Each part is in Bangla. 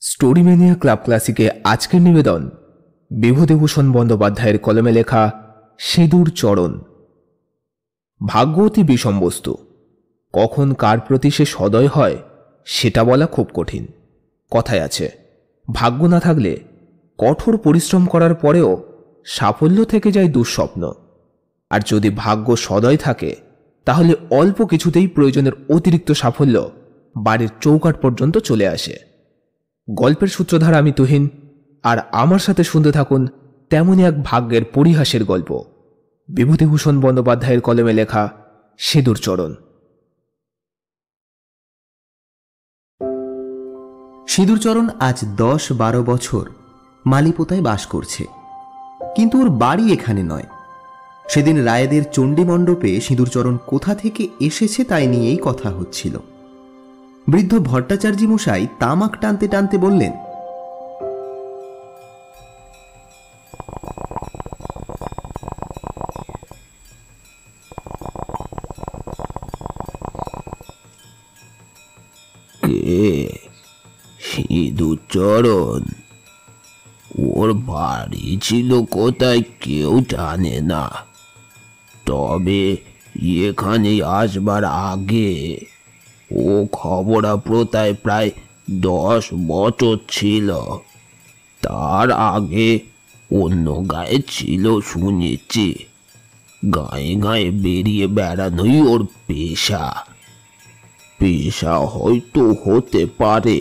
স্টোরিম্যানিয়া ক্লাব ক্লাসিকে আজকের নিবেদন বিভূতিভূষণ বন্দ্যোপাধ্যায়ের কলমে লেখা সিঁদুর চরণ। ভাগ্য অতি বিষম বস্তু, কখন কার প্রতি সে সদয় হয় সেটা বলা খুব কঠিন। কথায় আছে, ভাগ্য না থাকলে কঠোর পরিশ্রম করার পরেও সাফল্য থেকে যায় দুঃস্বপ্ন, আর যদি ভাগ্য সদয় থাকে তাহলে অল্প কিছুতেই প্রয়োজনের অতিরিক্ত সাফল্য বাড়ির চৌকাঠ পর্যন্ত চলে আসে। গল্পের সূত্রধার আমি তুহিন, আর আমার সাথে শুনতে থাকুন তেমনই এক ভাগ্যের পরিহাসের গল্প, বিভূতিভূষণ বন্দ্যোপাধ্যায়ের কলমে লেখা সিঁদুর চরণ। সিঁদুরচরণ আজ 10-12 বছর মালিপোতায় বাস করছে, কিন্তু ওর বাড়ি এখানে নয়। সেদিন রায়েদের চণ্ডী মণ্ডপে সিঁদুরচরণ কোথা থেকে এসেছে তাই নিয়েই কথা হচ্ছিল। বৃদ্ধ ভট্টাচার্যী মশাই তামাক টানতে টানতে বললেন, সিঁদুরচরণ? ওর বাড়ি ছিল কোথায় কেউ জানে না, তবে এখানে আসবার আগে ও খবরাপ্রতায় প্রায় 10 বছর ছিল। তার আগে অন্য গায়ে ছিল শুনেছি। গায়ে গায়ে বেরিয়ে বেড়ানোই ওর পেশা। পেশা হয়তো হতে পারে,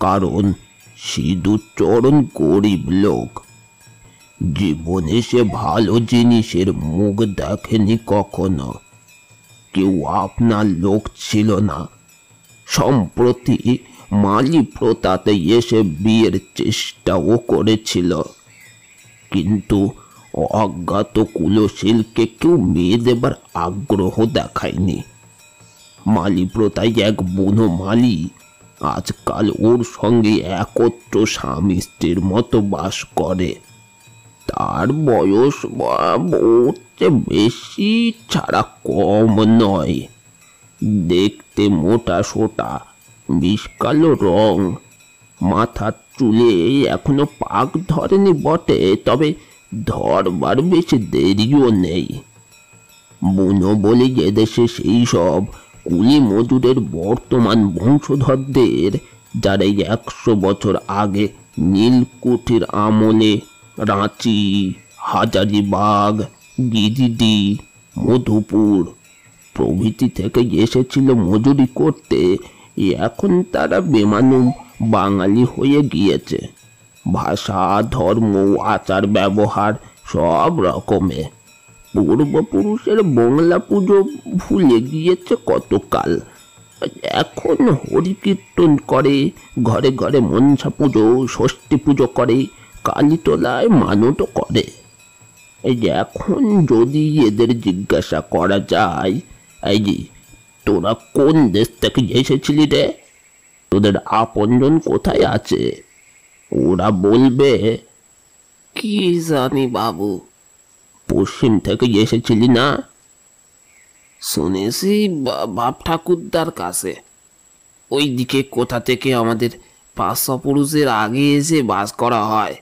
কারণ সিঁদুরচরণ গরিব লোক। জীবনে সে ভালো জিনিসের মুখ দেখেনি কখনো। কেউ আপনার লোক ছিল না। সম্প্রতি মালিপ্রতাতে এসে বিয়ের চেষ্টাও করেছিল, কিন্তু অজ্ঞাত কুলশীলকে কেউ মেয়ে দেবার আগ্রহ দেখায়নি। মালিপ্রতায় এক বুনো মালি আজকাল ওর সঙ্গে একত্র স্বামী স্ত্রীর মতো বাস করে। তার বয়স ওর চেয়ে বেশি ছাড়া কম নয়। দেখতে মোটা সোটা, বিষকালো রং। মাথার চুলে এখনো পাক ধরেনি বটে, তবে ধরবার বেশি দেরিও নেই। বুনো বলে এদেশে সেই সব কুলি মজুরের বর্তমান বংশধরদের, যারা 100 বছর আগে নীলকুঠির আমলে রাঁচি, হাজারিবাগ, গিরিডি, মধুপুর প্রভৃতি থেকে এসেছিল মজুরি করতে, এখন তারা বেমানুম বাঙালি হয়ে গিয়েছে। ভাষা, ধর্ম, আচার ব্যবহার সব রকমে। পূর্বপুরুষের বাংলা পুজো ভুলে গিয়েছে কতকাল। এখন হরিকীর্তন করে, ঘরে ঘরে মনসা পুজো, ষষ্ঠী পুজো করে, কালীতলায় মানতও করে। এখন যদি এদের জিজ্ঞাসা করা যায়, এই যে তোরা কোন দেশ থেকে এসেছিলি রে, তোদের আপনজন কোথায় আছে, ওরা বলবে, কি জানি বাবু, পশ্চিম থেকে এসেছিলি না? শুনেছি বাপ ঠাকুরদার কাছে। ওই দিকে কোথা থেকে আমাদের 500 পুরুষের আগে এসে বাস করা হয়,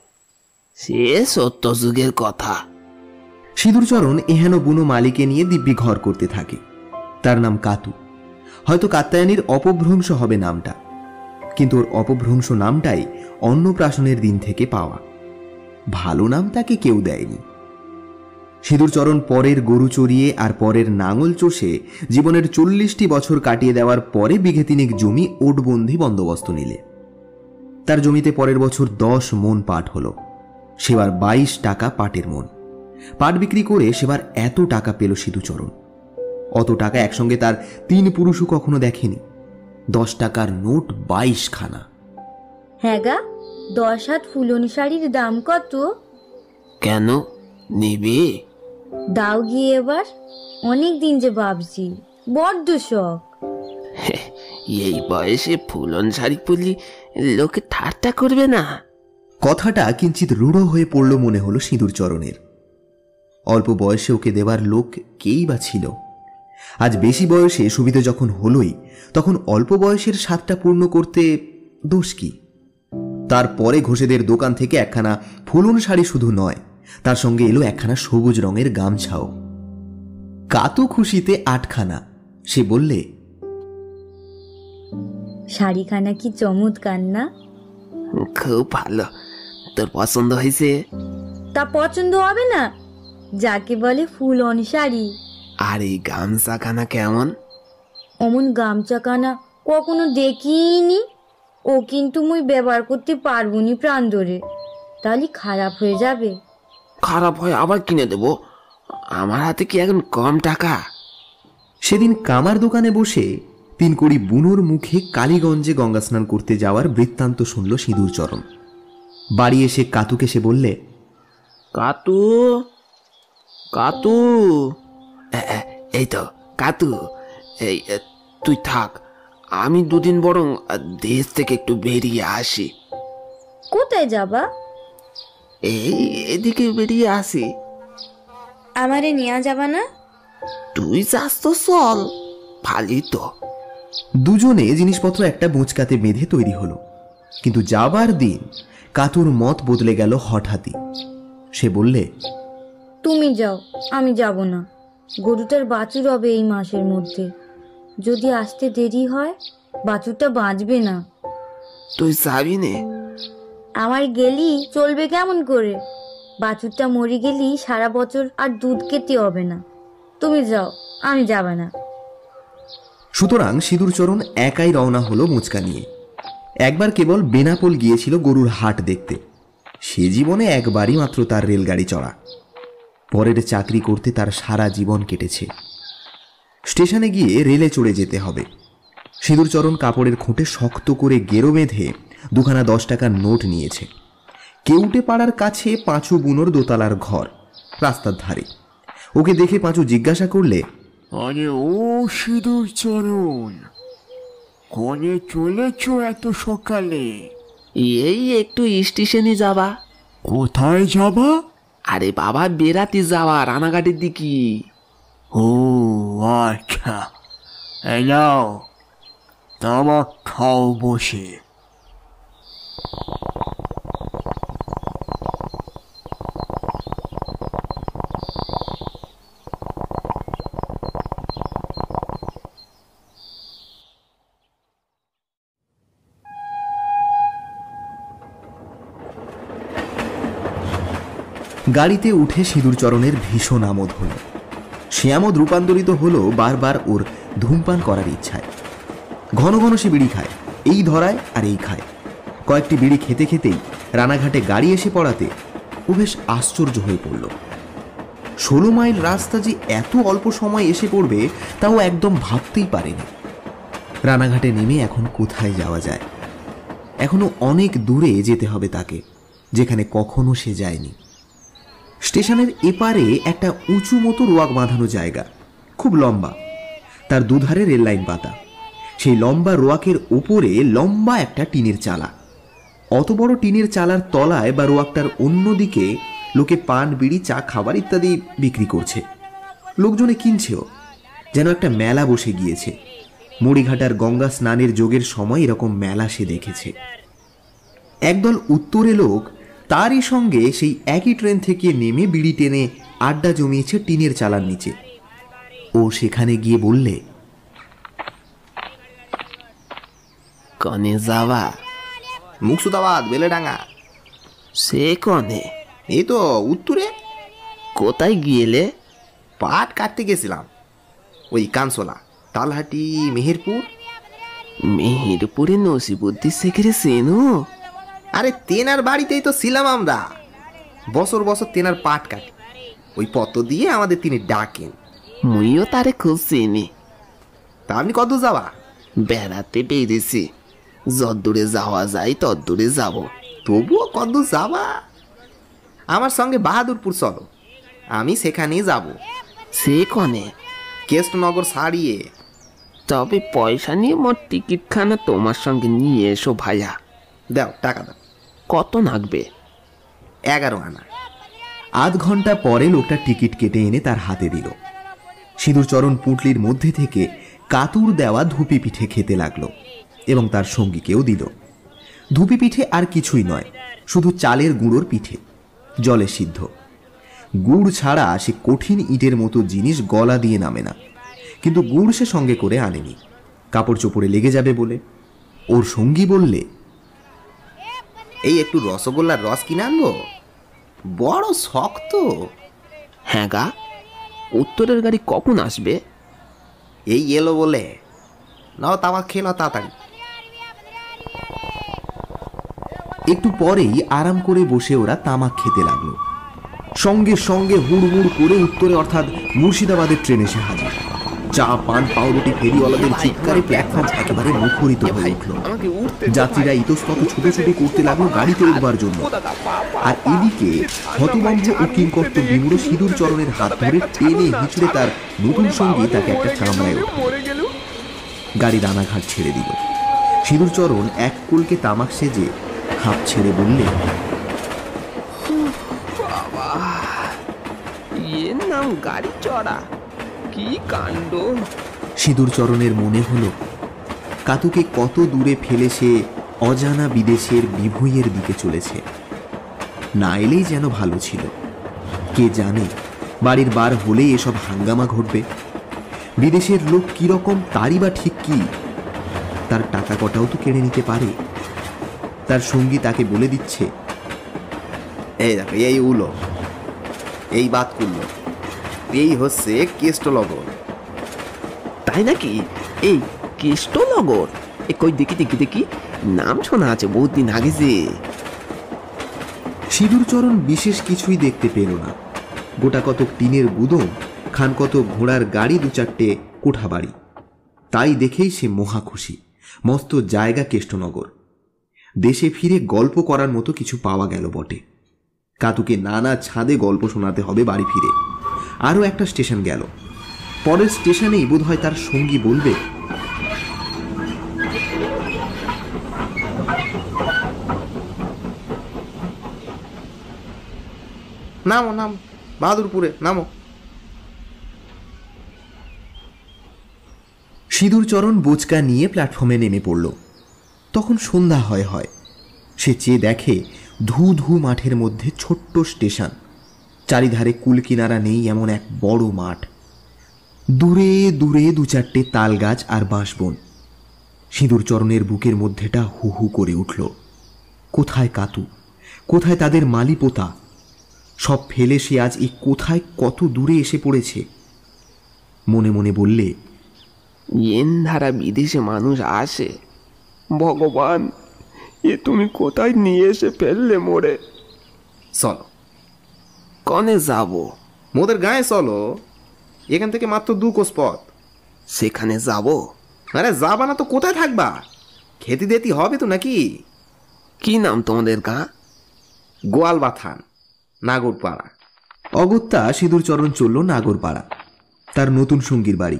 সে সত্য যুগের কথা। সিঁদুরচরণ এহেন বুনো মালিকে নিয়ে দিব্যি ঘর করতে থাকে। তার নাম কাতু। হয়তো কাত্যায়নীর অপভ্রংশ হবে নামটা, কিন্তু ওর অপভ্রংশ নামটাই অন্নপ্রাশনের দিন থেকে পাওয়া। ভালো নাম তাকে কেউ দেয়নি। সিঁদুরচরণ পরের গরু চড়িয়ে আর পরের নাঙল চষে জীবনের 40টি বছর কাটিয়ে দেওয়ার পরে বিঘে 3 জমি ওটবন্দি বন্দোবস্ত নিলে। তার জমিতে পরের বছর 10 মণ পাট হলো। সেবার 22 টাকা পাটের মণ। পাট বিক্রি করে সেবার এত টাকা পেল সিঁদুরচরণ। অত টাকা একসঙ্গে তার 3 পুরুষও কখনো দেখেনি। 10 টাকার নোট 22 খানা। হ্যাঁ গা, 10 হাত ফুলনি শাড়ির দাম কত? কেন নেবে? দাও গিয়ে এবার, অনেক দিন যে ভাবছি, বড্ড শখ। এই বয়সে ফুলন শাড়ি পরলি লোকে ঠাট্টা করবে না? কথাটা কিঞ্চিত রূঢ় হয়ে পড়ল মনে হলো সিঁদুরচরণের। অল্প বয়সে ওকে দেবার লোক কেই বা ছিল? আজ বেশি বয়সে সুবিধে যখন হলোই, তখন অল্প বয়সের স্বাদটা পূর্ণ করতে দোষ কি? তারপরে ঘোষেদের দোকান থেকে একখানা ফুলন শাড়ি শুধু নয়, তার সঙ্গে এলো একখানা সবুজ রঙের গামছাও। কাতু খুশিতে আটখানা। সে বললে, শাড়িখানা কি চমৎকার না? খুব ভালো, তোর পছন্দ হয়েছে? তা পছন্দ হবে না? যাকে বলে ফুলন শাড়ি। আর এই গামছাখানা কেমন? অমন গামছাখানা কখনো দেখিনি। ও কিন্তু মুই ব্যবহার করতে পারবো নি প্রাণ ধরে, তাহলে খারাপ হয়ে যাবে। খারাপ হয় আবার কিনে দেব, আমার হাতে কি এখন কম টাকা? সেদিন কামার দোকানে বসে 3 কড়ি বুনোর মুখে কালীগঞ্জে গঙ্গা স্নান করতে যাওয়ার বৃত্তান্ত শুনল সিঁদুরচরণ। বাড়ি এসে কাতুকে সে বললে, কাতু, কাতু, এই তো কাতু, এই তুই থাক, আমি দুদিন বরং দেশ থেকে একটু বেরিয়ে আসি। কোথায় যাবা? এই এদিকে বেরিয়ে আসি। আমারে নিয়ে যাবা না? তুই যাস তো চল, ভালোই তো। দুজনে জিনিসপত্র একটা বোঁচকাতে বেঁধে তৈরি হলো। কিন্তু যাবার দিন কাতুর মত বদলে গেল হঠাৎই। সে বললে, তুমি যাও, আমি যাব না। গরুটার বাছুর হবে এই মাসের মধ্যে। যদি আসতে দেরি হয়, বাছুরটা বাঁচবে না। তুই যাবি নে? আমার গেলি চলবে কেমন করে? বাছুরটা মরে গেলি সারা বছর আর দুধ খেতে হবে না। তুমি যাও, আমি যাব না। সুতরাং সিঁদুরচরণ একাই রওনা হলো মোচকা নিয়ে। একবার কেবল বেনাপোল গিয়েছিল গরুর হাট দেখতে। সে জীবনে একবারই মাত্র তার রেলগাড়ি চড়া। পরের চাকরি করতে তার সারা জীবন কেটেছে। স্টেশনে গিয়ে রেলে চড়ে যেতে হবে। সিঁদুরচরণ কাপড়ের খুঁটে শক্ত করে গেরো বেঁধে 2খানা 10 টাকার নোট নিয়েছে। কেউটে পাড়ার কাছে পাঁচু বুনোর দোতলার ঘর, রাস্তার ধারে। ওকে দেখে পাঁচু জিজ্ঞাসা করলে, আরে ও সিঁদুরচরণ, কোনে চলেছ এত সকালে? এই একটু স্টেশনে যাবা। কোথায় যাবা? আরে বাবা, বেড়াতে যাওয়া রানাঘাটের দিকে। ও আচ্ছা, এলাও, তামাক খাও বসে। গাড়িতে উঠে সিঁদুরচরণের ভীষণ আমোদ হল। সে আমোদ রূপান্তরিত হলো বারবার ওর ধূমপান করার ইচ্ছায়। ঘন ঘন সে বিড়ি খায়, এই ধরায় আর এই খায়। কয়েকটি বিড়ি খেতে খেতেই রানাঘাটে গাড়ি এসে পড়াতে ও বেশ আশ্চর্য হয়ে পড়ল। 16 মাইল রাস্তা যে এত অল্প সময় এসে পড়বে তাও একদম ভাবতেই পারেনি। রানাঘাটে নেমে এখন কোথায় যাওয়া যায়? এখনো অনেক দূরে যেতে হবে তাকে, যেখানে কখনো সে যায়নি। স্টেশনের এপারে একটা উঁচু মতো রোয়াক বাঁধানো জায়গা, খুব লম্বা। তার দুধারে রেল লাইন পাতা। সেই লম্বা রোয়াকের ওপরে লম্বা একটা টিনের চালা। অত বড় টিনের চালার তলায় বা রোয়াকটার অন্যদিকে লোকে পান, বিড়ি, চা, খাবার ইত্যাদি বিক্রি করছে। লোকজনে কিনছেও, যেন একটা মেলা বসে গিয়েছে। মড়িঘাটার গঙ্গা স্নানের যোগের সময় এরকম মেলা সে দেখেছে। একদল উত্তরে লোক তারই সঙ্গে সেই একই ট্রেন থেকে নেমে বিড়ি টেনে আড্ডা জমিয়েছে টিনের চালার নিচে। ও সেখানে গিয়ে বললে, কনে যাবা? মুকসুদাবাদ, বেলেডাঙ্গা। সে কনে? এই তো উত্তরে। কোথায় গিয়েলে? পাট কাটতে গেছিলাম, ওই কানসোলা, তালহাটি, মেহেরপুর। মেহেরপুরে নসিবুদ্দি শেখের সেনু? আরে তেনার বাড়িতেই তো ছিলাম আমরা। বছর বছর তেনার পাট কাটি, ওই পত্র দিয়ে আমাদের তিনি ডাকেন। মুইও তারে খুব চিনি। তা আপনি কত যাওয়া? বেড়াতে বেরিয়েছি, যদ্দূরে যাওয়া যায় তদ্দূরে যাব। তবুও কত যাবা? আমার সঙ্গে বাহাদুরপুর চলো, আমি সেখানেই যাব। সে কনে? কেষ্টনগর ছাড়িয়ে। তবে পয়সা নিয়ে মোট টিকিটখানা তোমার সঙ্গে নিয়ে এসো ভাইয়া। দাও, টাকা দাও। কত লাগবে? 11 আনা। আধ ঘন্টা পরে লোকটা টিকিট কেটে এনে তার হাতে দিল। সিঁদুরচরণ পুঁটলির মধ্যে থেকে কাতুর দেওয়া ধুপি পিঠে খেতে লাগলো এবং তার সঙ্গীকেও দিল। ধুপি পিঠে আর কিছুই নয়, শুধু চালের গুঁড়োর পিঠে, জলে সিদ্ধ। গুড় ছাড়া সে কঠিন ইটের মতো জিনিস গলা দিয়ে নামে না। কিন্তু গুড় সে সঙ্গে করে আনেনি, কাপড় চোপড়ে লেগে যাবে বলে। ওর সঙ্গী বললে, এই একটু রসগোল্লার রস কিনে আনবো, বড় শক্ত। হ্যাঁ গা, উত্তরের গাড়ি কখন আসবে? এই এলো বলে, নাও তামাক খেয়ে নাও তাড়াতাড়ি। একটু পরেই আরাম করে বসে ওরা তামাক খেতে লাগলো। সঙ্গে সঙ্গে হুড়হুড় করে উত্তরে অর্থাৎ মুর্শিদাবাদের ট্রেন এসে হাজির। চা, পান, পাউরুটি ফেরিওয়ালাদের চিৎকারে প্ল্যাটফর্ম একেবারে মুখরিত হয়ে উঠল। যাত্রীরা ইতস্তত ছুটোছুটি করতে লাগলো গাড়িতে উঠবার জন্য। আর এদিকে হতভম্ব ও কিংকর্ত বিমূঢ় সিঁদুর চরণের হাত ধরে টেনে হিঁচড়ে তার নতুন সঙ্গী তাকে একটা চামড়ায় উঠল। গাড়ি রানাঘাট ছেড়ে দিল। সিঁদুর চরণ এক কুলকে তামাক সেজে হাঁপ ছেড়ে বললে, এর নাম গাড়ি চড়া, কি কাণ্ড। সিঁদুর চরণের মনে হলো কাতুকে কত দূরে ফেলে সে অজানা বিদেশের বিভুঁইয়ের দিকে চলেছে। না এলেই যেন ভালো ছিল। কে জানে বাড়ির বার হলেই এসব হাঙ্গামা ঘটবে। বিদেশের লোক কিরকম তারই বা ঠিক কি, তার টাকা কটাও তো কেড়ে নিতে পারে। তার সঙ্গী তাকে বলে দিচ্ছে, এই দেখো, এই উলো, এই বাত করলো, এই হচ্ছে কেষ্টনগর। তাই নাকি? এই কেষ্টনগর, এ কই দেখি দেখি দেখি, নাম শোনা আছে বহুত দিন আগে যে। সিঁদুর চরণ বিশেষ কিছুই দেখতে পেল না। গোটা কতক টিনের গুদোম, খান কত ঘোড়ার গাড়ি, দু চারটে কোঠা বাড়ি, তাই দেখেই সে মহা খুশি। মস্ত জায়গা কেষ্টনগর। দেশে ফিরে গল্প করার মতো কিছু পাওয়া গেল বটে। কাতুকে নানা ছাদে গল্প শোনাতে হবে বাড়ি ফিরে। আরও একটা স্টেশন গেল। পরের স্টেশনেই বোধ হয় তার সঙ্গী বলবে, নামো নামো, বাহাদুরপুরে নামো। সিঁদুর চরণ বোচকা নিয়ে প্ল্যাটফর্মে নেমে পড়ল। তখন সন্ধ্যা হয় হয়। সে চেয়ে দেখে ধু ধু মাঠের মধ্যে ছোট্ট স্টেশন। চারিধারে কুল কিনারা নেই এমন এক বড় মাঠ। দূরে দূরে দু চারটে তাল গাছ আর বাঁশবন। সিঁদুর চরণের বুকের মধ্যেটা হু হু করে উঠল। কোথায় কাতু, কোথায় তাদের মালিপোতা? সব ফেলে সে আজ এই কোথায় কত দূরে এসে পড়েছে। মনে মনে বললে, এন ধারা বিদেশে মানুষ আসে, ভগবান এ তুমি কোথায় নিয়ে এসে ফেললে মোরে। চলো, কনে যাব? মোদের গায়ে চলো, এখান থেকে মাত্র 2 কোষ পথ। সেখানে যাব? আরে যাবা না তো কোথায় থাকবা? খেতে দিতে হবে তো নাকি? কি নাম তোমাদের গা? গোয়ালবাথান, নাগরপাড়া। অগত্যা সিঁদুর চরণ চলল নাগরপাড়া, তার নতুন সঙ্গীর বাড়ি।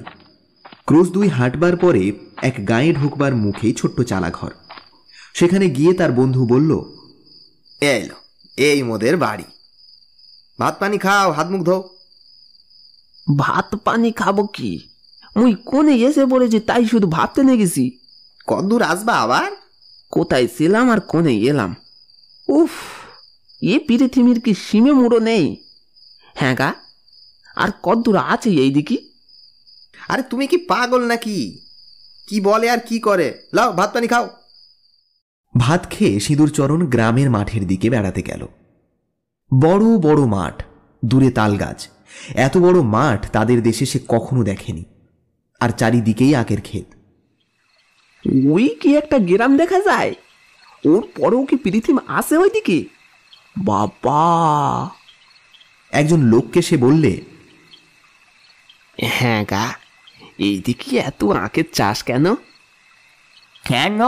ক্রোশ 2 হাঁটবার পরে এক গায়ে ঢোকবার মুখেই ছোট্ট চালাঘর। সেখানে গিয়ে তার বন্ধু বলল, এলো, এই মোদের বাড়ি। ভাত পানি খাও, হাত মুখ ধো। ভাত পানি খাবো কি? মুই কোনে এসে পড়েছি তাই শুধু ভাবতে নিয়ে গেছি। কদ্দূর আসবা আবার? কোথায় ছিলাম আর কোনে এলাম। উফ, এ পৃথিবীর কি সীমে মুড়ো নেই? হ্যাঁ গা, আর কদ্দূর আছে এই দিকে? আরে তুমি কি পাগল নাকি? কি বলে আর কি করে? লাও ভাত পানি খাও। ভাত খেয়ে সিঁদুর চরণ গ্রামের মাঠের দিকে বেড়াতে গেল। বড় বড় মাঠ, দূরে তাল গাছ। এত বড় মাঠ তাদের দেশে সে কখনো দেখেনি। আর চারিদিকেই আখের ক্ষেত। ওই কি একটা গ্রাম দেখা যায়? ওর পরেও কি পৃথিবী আসে ওইদিকে? বাবা! একজন লোককে সে বললে, হ্যাঁ গা, এইদিকে এত আখের চাষ কেন? কেন?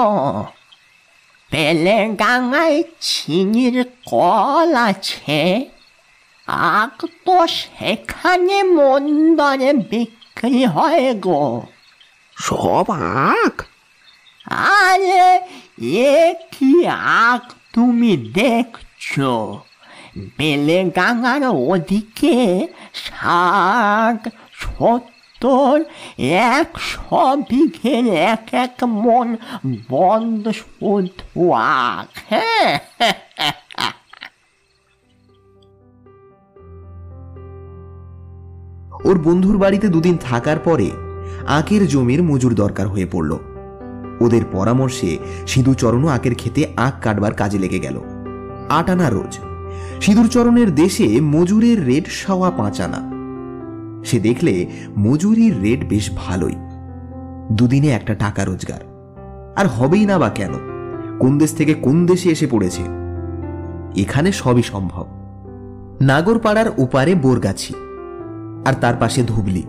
পেলে গাঙায় চিনির কল আছে, আখ তো সেখানে মন দরে বিক্রি হয় গো। সব আখ? আরে এ কি আখ তুমি দেখছো? বেলে গাঙার ওদিকে শাক, সত্য তোর 100 বিঘের এক মন বন্ধ শুধু আখ। হ্যাঁ, ওর বন্ধুর বাড়িতে দুদিন থাকার পরে আখের জমির মজুর দরকার হয়ে পড়ল। ওদের পরামর্শে সিধুচরণও আখের খেতে আখ কাটবার কাজে লেগে গেল। 8 আনা রোজ। সিধুচরণের দেশে মজুরের রেট 5.25 আনা। সে দেখলে মজুরির রেট বেশ ভালোই। দুদিনে একটা টাকা রোজগার। আর হবেই না বা কেন? কোন দেশ থেকে কোন দেশে এসে পড়েছে। এখানে সবই সম্ভব। নাগরপাড়ার ওপারে বোরগাছি আর তার পাশে ধুবলি,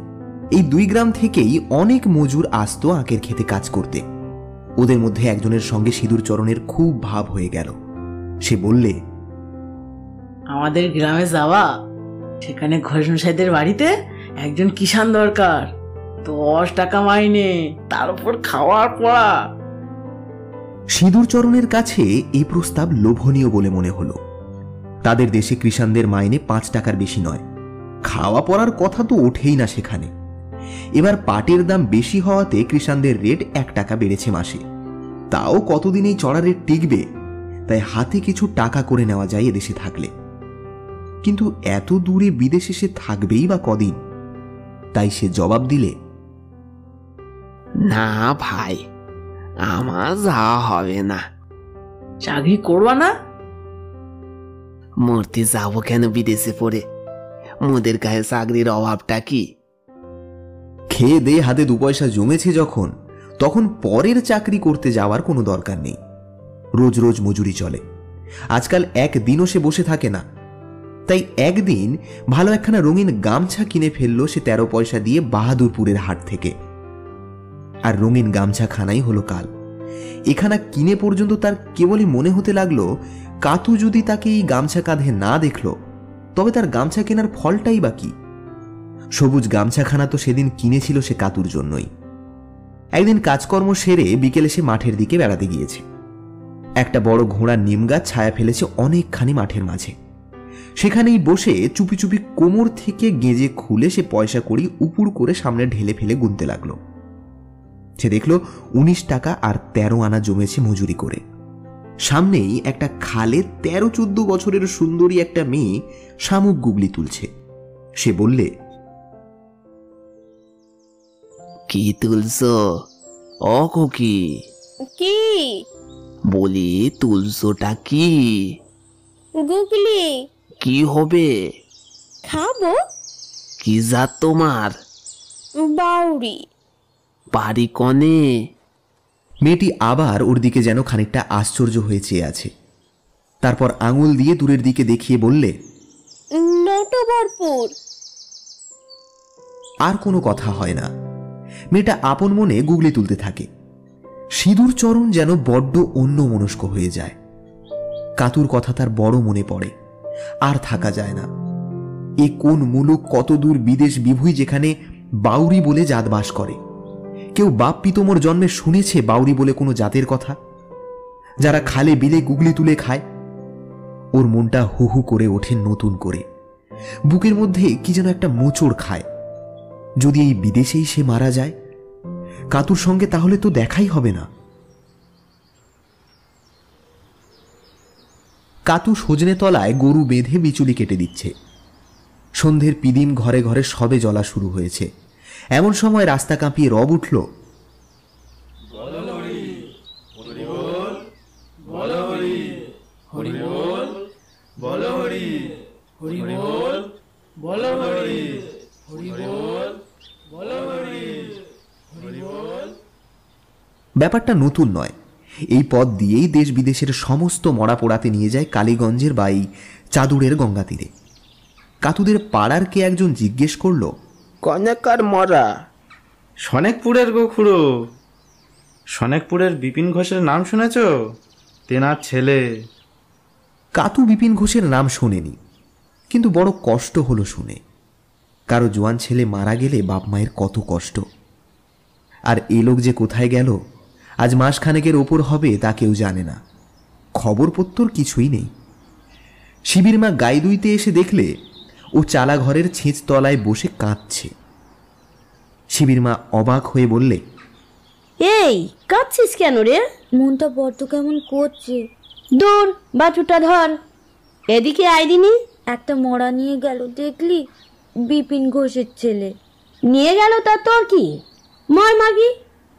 এই 2 গ্রাম থেকেই অনেক মজুর আসতো আখের খেতে কাজ করতে। ওদের মধ্যে একজনের সঙ্গে সিধুচরণের খুব ভাব হয়ে গেল। সে বললে, আমাদের গ্রামে যাওয়া, সেখানে ঘোষমশাইদের বাড়িতে একজন কিষান দরকার, 10 টাকা মাইনে, তার উপর খাওয়ার পড়া। সিধুচরণের কাছে এই প্রস্তাব লোভনীয় বলে মনে হলো। তাদের দেশে কৃষাণদের মাইনে 5 টাকার বেশি নয়। খাওয়া পড়ার কথা তো ওঠেই না সেখানে। এবার পাটের দাম বেশি হওয়াতে কৃষাণদের রেট 1 টাকা বেড়েছে মাসে। তাও কতদিন এই চড়া রেট টিকবে? তাই হাতে কিছু টাকা করে নেওয়া যায় এদেশে থাকলে। কিন্তু এত দূরে বিদেশে সে থাকবেই বা কদিন? তাই সে জবাব দিলে, না ভাই, আমার যাওয়া হবে না। চাকরি করবা না? মূর্তি যাবো কেন বিদেশে পড়ে? মোদের গায়ে চাকরির অভাবটা কি? খেয়ে দে হাতে 2 পয়সা জমেছে যখন, তখন পরের চাকরি করতে যাওয়ার কোনো দরকার নেই। রোজ রোজ মজুরি চলে। আজকাল একদিনও সে বসে থাকে না। তাই একদিন ভালো একখানা রঙিন গামছা কিনে ফেললো সে 13 পয়সা দিয়ে বাহাদুরপুরের হাট থেকে। আর রঙিন গামছা খানাই হলো কাল। এখানা কিনে পর্যন্ত তার কেবলই মনে হতে লাগলো, কাতু যদি তাকে এই গামছা কাঁধে না দেখলো তবে তার গামছা কেনার ফলটাই বা কি? সবুজ গামছাখানা তো সেদিন কিনেছিল সে কাতুর জন্যই। একদিন কাজকর্ম সেরে বিকেলে সে মাঠের দিকে বেড়াতে গিয়েছে। একটা বড় ঘোড়া নিম গাছ ছায়া ফেলেছে অনেকখানি মাঠের মাঝে। সেখানেই বসে চুপি চুপি কোমর থেকে গেঁজে খুলে সে পয়সা কড়ি উপুর করে সামনে ঢেলে ফেলে গুনতে লাগলো। সে দেখল 19 টাকা আর 13 আনা জমেছে মজুরি করে। সামনেই একটা খালে 13-14 বছরের সুন্দরী একটা মেয়ে শামুক গুগলি তুলছে। সে বললে, কি তুলছো? ও খুকি, কি বলি তুলছোটা কি? গুগলি। কি হবে? খাবো। কি জাত তোমার? বাউরি। বাড়ি কনে? মেয়েটি আবার ওর দিকে যেন খানিকটা আশ্চর্য হয়ে চেয়ে আছে। তারপর আঙুল দিয়ে দূরের দিকে দেখিয়ে বললে, নটবরপুর। আর কোনো কথা হয় না। মেয়েটা আপন মনে গুগলি তুলতে থাকে। সিধুচরণ যেন বড্ড অন্যমনস্ক হয়ে যায়। কাতুর কথা তার বড় মনে পড়ে। আর থাকা যায় না। এ কোন মুলুক, কত দূর বিদেশ বিভুই, যেখানে বাউরি বলে জাত বাস করে। কেউ বাপ পিতমোর জন্মে শুনেছে বাউরি বলে কোনো জাতের কথা, যারা খালে বিলে গুগলি তুলে খায়? ওর মনটা হু হু করে ওঠে নতুন করে। বুকের মধ্যে কি যেন একটা মোচড় খায়। যদি এই বিদেশেই সে মারা যায়, কাতুর সঙ্গে তাহলে তো দেখাই হবে না। কাতু সজনে তলায় গরু বেঁধে বিচুলি কেটে দিচ্ছে। সন্ধ্যের পিদিম ঘরে ঘরে সবে জ্বলা শুরু হয়েছে। এমন সময় রাস্তা কাঁপিয়ে রব উঠল, ব্যাপারটা নতুন নয়। এই পথ দিয়েই দেশ বিদেশের সমস্ত মরা পোড়াতে নিয়ে যায় কালীগঞ্জের বাই চাদুরের গঙ্গা তীরে। কাতুদের পাড়ার কে একজন জিজ্ঞেস করল, কন্যাকার মরা? সনেকপুরের গোখুড়ো। সনেকপুরের বিপিন ঘোষের নাম শুনেছ? তেনার ছেলে। কাতু বিপিন ঘোষের নাম শোনেনি, কিন্তু বড় কষ্ট হলো শুনে। কারো জোয়ান ছেলে মারা গেলে বাপ মায়ের কত কষ্ট। আর এ লোক যে কোথায় গেল, আজ মাসখানেকের ওপর হবে, তা কেউ জানে না। খবরপত্তর কিছুই নেই। শিবির মা গাই দুইতে এসে দেখলে ও চালা ঘরের ছেঁচ তলায় বসে কাঁদছে। শিবির মা অবাক হয়ে বললে, এই কাঁদছিস কেন রে? মনটা বড্ড কেমন করছে। দূর, বাছুরটা ধর, এদিকে আইদিনি। একটা মরা নিয়ে গেল, দেখলি? বিপিন ঘোষের ছেলে নিয়ে গেল, তা তোর কি? মর মাগি,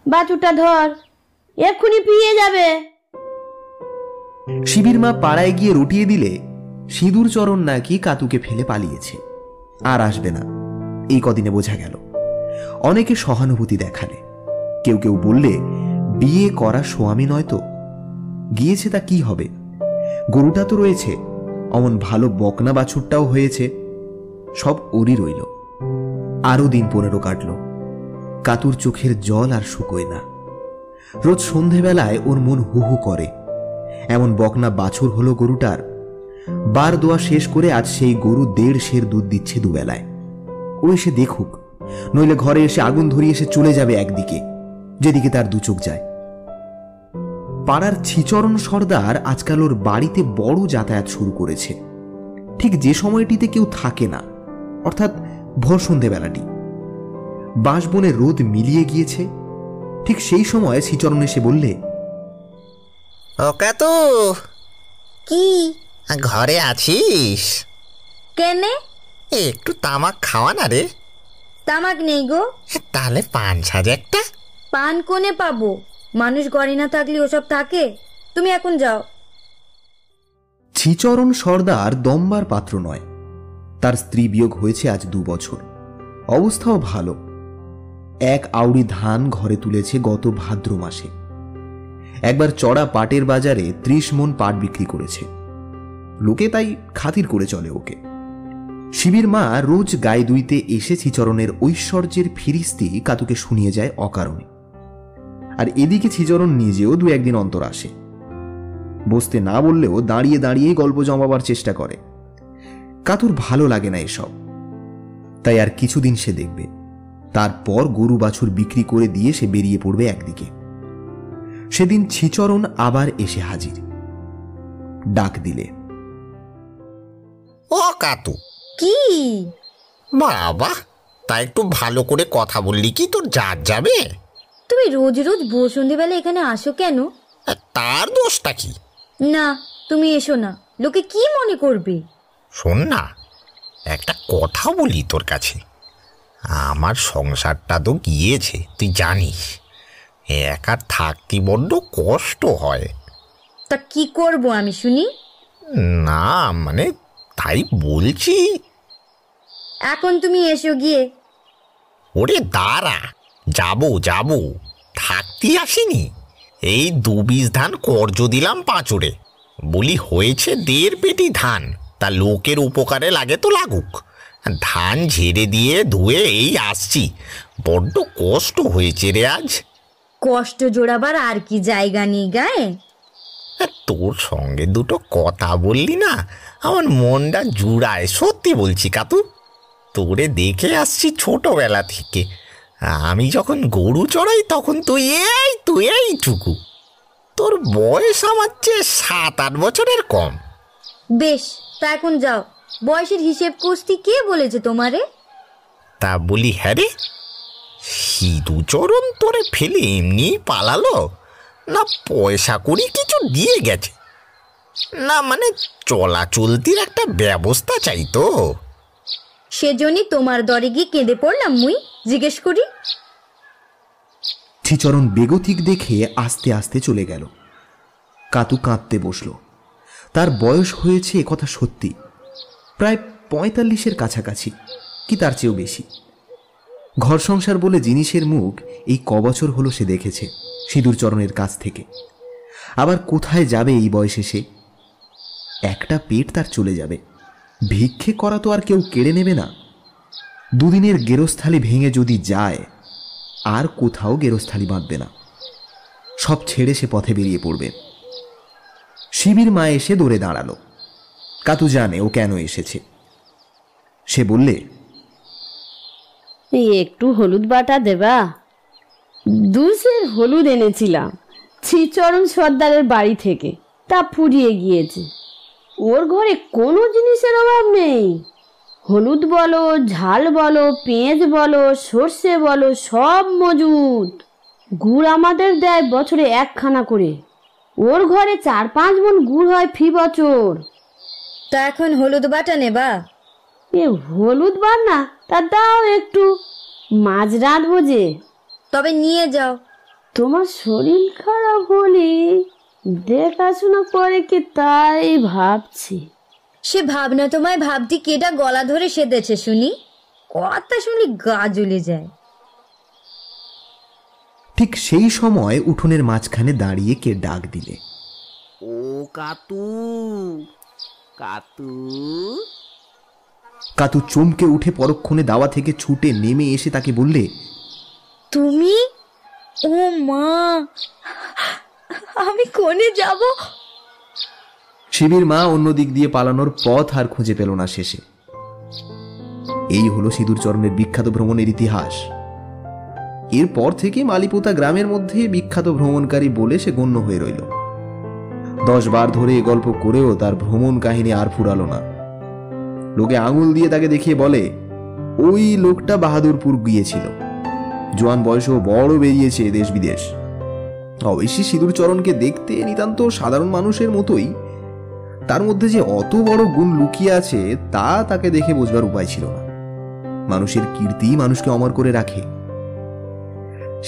বাছুরটা ধর, এক্ষুনি পিয়ে যাবে। শিবির মা পাড়ায় গিয়ে রটিয়ে দিলে সিঁদুর চরণ নাকি কাতুকে ফেলে পালিয়েছে, আর আসবে না। এই কদিনে বোঝা গেল। অনেকে সহানুভূতি দেখালে, কেউ কেউ বললে বিয়ে করা স্বামী নয় তো, গিয়েছে তা কি হবে, গরুটা তো রয়েছে, অমন ভালো বকনা বাছুরটাও হয়েছে, সব ওরই রইল। আরো দিন 15 কাটল। কাতুর চোখের জল আর শুকোয় না। রোজ সন্ধেবেলায় ওর মন হু হু করে। এমন বকনা বাছুর হলো গরুটার। বার দোয়া শেষ করে আজ সেই গরু 1.5 সের দুধ দিচ্ছে দুবেলায়। ও এসে দেখুক, নইলে ঘরে এসে আগুন ধরিয়ে এসে চলে যাবে একদিকে, যেদিকে তার দু চোখ যায়। পাড়ার ছিচরণ সর্দার আজকাল ওর বাড়িতে বড় যাতায়াত শুরু করেছে, ঠিক যে সময়টিতে কেউ থাকে না, অর্থাৎ ভোর সন্ধেবেলাটি। বাঁশবনে রোদ মিলিয়ে গিয়েছে। ঠিক সেই সময় ছিচরণ এসে বললে, ও কাতু, কি ঘরে আছিস? কেনে? একটু তামাক খাওয়া না রে। তামাক নেই গো। তাহলে পান সাজ একটা। পান কোনে পাবো? মানুষ ঘরে না থাকলে ওসব থাকে। তুমি এখন যাও। ছিচরণ সর্দার দম্বার পাত্র নয়। তার স্ত্রী বিয়োগ হয়েছে আজ 2 বছর। অবস্থাও ভালো। 1 আউড়ি ধান ঘরে তুলেছে গত ভাদ্র মাসে। একবার চড়া পাটের বাজারে 30 মণ পাট বিক্রি করেছে। লোকে তাই খাতির করে চলে ওকে। শিবির মা রোজ গায়ে দুইতে এসে ছিচরণের ঐশ্বর্যের ফিরিস্তি কাতুকে শুনিয়ে যায় অকারণে। আর এদিকে ছিচরণ নিজেও 2-1 দিন অন্তর আসে। বসতে না বললেও দাঁড়িয়ে দাঁড়িয়েই গল্প জমাবার চেষ্টা করে। কাতুর ভালো লাগে না এসব, তাই আর কিছুদিন সে দেখবে। তারপর গরু বাছুর বিক্রি করে দিয়ে সে বেরিয়ে পড়বে একদিকে। সেদিন ছিচরণ আবার এসে হাজির। ডাক দিলে, ও কাতু। কি বাবা, তা একটু ভালো করে কথা বললি কি তোর জাত যাবে? তুমি রোজ রোজ ভোর সন্ধ্যেবেলা এখানে আসো কেন? তার দোষটা কি? না, তুমি এসো না, লোকে কি মনে করবে? শোন না, একটা কথা বলি তোর কাছে। আমার সংসারটা তো গিয়েছে, তুই জানিস। একা থাকতে বড্ড কষ্ট হয়। তা কি করব আমি শুনি? না মানে তাই বলছি। এখন তুমি এসো গিয়ে। ওরে দাঁড়া, যাবো থাকতে আসিনি। এই 2 বিষ ধান কর্জ দিলাম 5 বলি হয়েছে 1.5 পেটি ধান। তা লোকের উপকারে লাগে তো লাগুক। ধান ঝেড়ে দিয়ে ধুয়ে এই আসছি। বড্ড কষ্ট হয়েছে রে আজ। কষ্ট জোড়াবার আর কি জায়গা নেই গায়ে? তোর সঙ্গে 2 কথা বললি না, আমার মনটা জুড়ায়। সত্যি বলছি কাতু, তোরে দেখে আসছি ছোটবেলা থেকে। আমি যখন গরু চড়াই তখন তুই এইটুকু। তোর বয়স আমার চেয়ে 7-8 বছরের কম। বেশ, তা এখন যাও। বয়সের হিসেব কুস্তি কে বলেছে তোমারে? তা বলি, হ্যাঁ রে, সিধুচরণ তোরে ফেলে এমনি পালালো না পয়সা করি কিছু দিয়ে গেছে? না মানে চলাচলতির একটা ব্যবস্থা চাই তো। সেজন্যই তোমার দরে গিয়ে কেঁদে পড়লাম। মুই জিজ্ঞেস করি। ছিচরণ বেগতিক দেখে আস্তে আস্তে চলে গেল। কাতু কাঁদতে বসল। তার বয়স হয়েছে একথা সত্যি, প্রায় 45-এর কাছাকাছি, কি তার চেয়েও বেশি। ঘর সংসার বলে জিনিসের মুখ এই কবছর হলো সে দেখেছে সিঁদুরচরণের কাছ থেকে। আবার কোথায় যাবে এই বয়সে সে? একটা পেট তার চলে যাবে। ভিক্ষে করা তো আর কেউ কেড়ে নেবে না। 2 দিনের গেরস্থালি ভেঙে যদি যায়, আর কোথাও গেরস্থালি বাঁধবে না। সব ছেড়ে সে পথে বেরিয়ে পড়বে। শিবির মা এসে দৌড়ে দাঁড়ালো। কাতু জানে ও কেন এসেছে। সে বললে, একটু হলুদ বাটা দেবা? 2 সের হলুদ এনেছিলাম ছিচরণ সর্দারের বাড়ি থেকে, তা ফুরিয়ে গিয়েছে। ওর ঘরে কোনো জিনিসের অভাব নেই। হলুদ বলো, ঝাল বলো, পেঁয়াজ বলো, সর্ষে বলো, সব মজুদ। গুড় আমাদের দেয় বছরে 1 খানা করে। ওর ঘরে 4-5 মণ গুড় হয় ফি বছর। তা এখন হলুদ বাটা নেবা? এ হলুদ বানা? তা দাও একটু, মাছ রাঁধবো যে। তবে নিয়ে যাও। তোমার শরীর খারাপ হলে দেখাশোনা করে কি তাই ভাবছি। সে ভাবনা তোমায় ভাবটি কেটা গলা ধরে সেধেছে শুনি? কথা শুনলে গা জ্বলে যায়। ঠিক সেই সময় উঠোনের মাঝখানে দাঁড়িয়ে কে ডাক দিলে, ও কাতু, কাতু। কাতু চমকে উঠে পরক্ষণে দাওয়া থেকে ছুটে নেমে এসে তাকে বললে, তুমি? ও মা, আমি কোনে যাব? শিবির মা অন্য দিক দিয়ে পালানোর পথ আর খুঁজে পেল না শেষে। এই হলো সিঁদুরচরণের বিখ্যাত ভ্রমণের ইতিহাস। এরপর থেকে মালিপোতা গ্রামের মধ্যে বিখ্যাত ভ্রমণকারী বলে সে গণ্য হয়ে রইল। 10 বার ধরে এ গল্প করেও তার ভ্রমণ কাহিনী আর ফুরালো না। লোকে আঙুল দিয়ে তাকে দেখিয়ে বলে, ওই লোকটা বাহাদুরপুর গিয়েছিল, জোয়ান বয়সেও বড় বেরিয়েছে দেশ বিদেশ। অবশ্যই সিঁদুরচরণকে দেখতে নিতান্ত সাধারণ মানুষের মতোই, তার মধ্যে যে অত বড় গুণ লুকিয়ে আছে তা তাকে দেখে বোঝবার উপায় ছিল না। মানুষের কীর্তি মানুষকে অমর করে রাখে।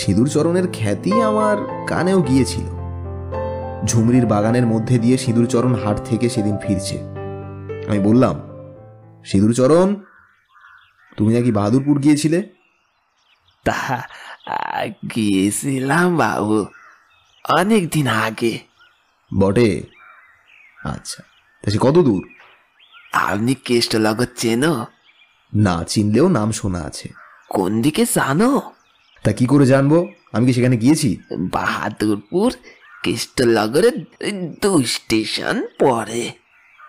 সিঁদুরচরণের খ্যাতি আমার কানেও গিয়েছিল। ঝুমরির বাগানের মধ্যে দিয়ে সিঁদুরচরণ হাট থেকে সেদিন ফিরছে। আমি বললাম, সিঁদুরচরণ, তুমি নাকি বাহাদুরপুর গিয়েছিলে? তা গিয়েছিলাম বাবু, অনেক দিন আগে। বটে? আচ্ছা, তা সে কত দূর? আপনি কেষ্টনগর চেনো? না চিনলেও নাম শোনা আছে। কোন দিকে জানো? তা কি করে জানবো, আমি কি সেখানে গিয়েছি? বাহাদুরপুর কেষ্টনগরের 2 স্টেশন পরে।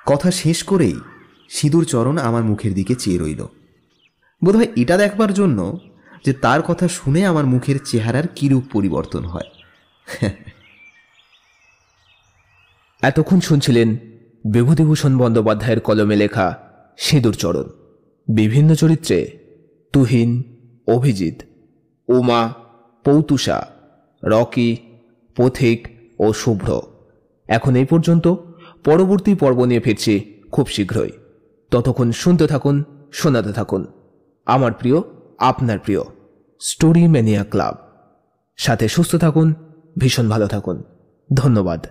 কথা শেষ করেই সিঁদুরচরণ আমার মুখের দিকে চেয়ে রইল, বোধহয় এটা দেখবার জন্য যে তার কথা শুনে আমার মুখের চেহারার কিরূপ পরিবর্তন হয়। এতক্ষণ শুনছিলেন বিভূতিভূষণ বন্দ্যোপাধ্যায়ের কলমে লেখা সিঁদুরচরণ। বিভিন্ন চরিত্রে তুহিন, অভিজিৎ, উমা, পৌতুষা, রকি, পথিক ও শুভ্র। এখন এই পর্যন্ত। পরবর্তী পর্ব নিয়ে ফিরছি খুব শীঘ্রই। ততক্ষণ শুনতে থাকুন, শোনাতে থাকুন আমার প্রিয়, আপনার প্রিয় স্টোরি ম্যানিয়া ক্লাব। সাথে সুস্থ থাকুন, ভীষণ ভালো থাকুন। ধন্যবাদ।